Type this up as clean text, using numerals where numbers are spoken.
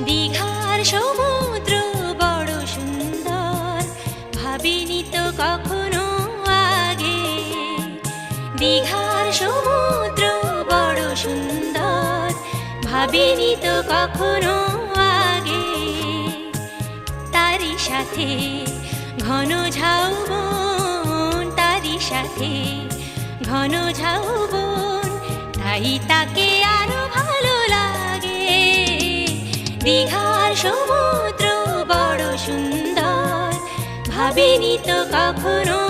দীঘার সমুদ্র বড় সুন্দর, ভাবিনি তো কখনো আগে। দীঘার সমুদ্র বড় সুন্দর, ভাবিনি তো কখনো আগে। তারি সাথে ঘন ঝাউবন, তারি সাথে ঘন ঝাউবন, তাই তাকে আরো ভালো লাগে। দীঘার সমুদ্র বড় সুন্দর, ভাবিনি তো কখনো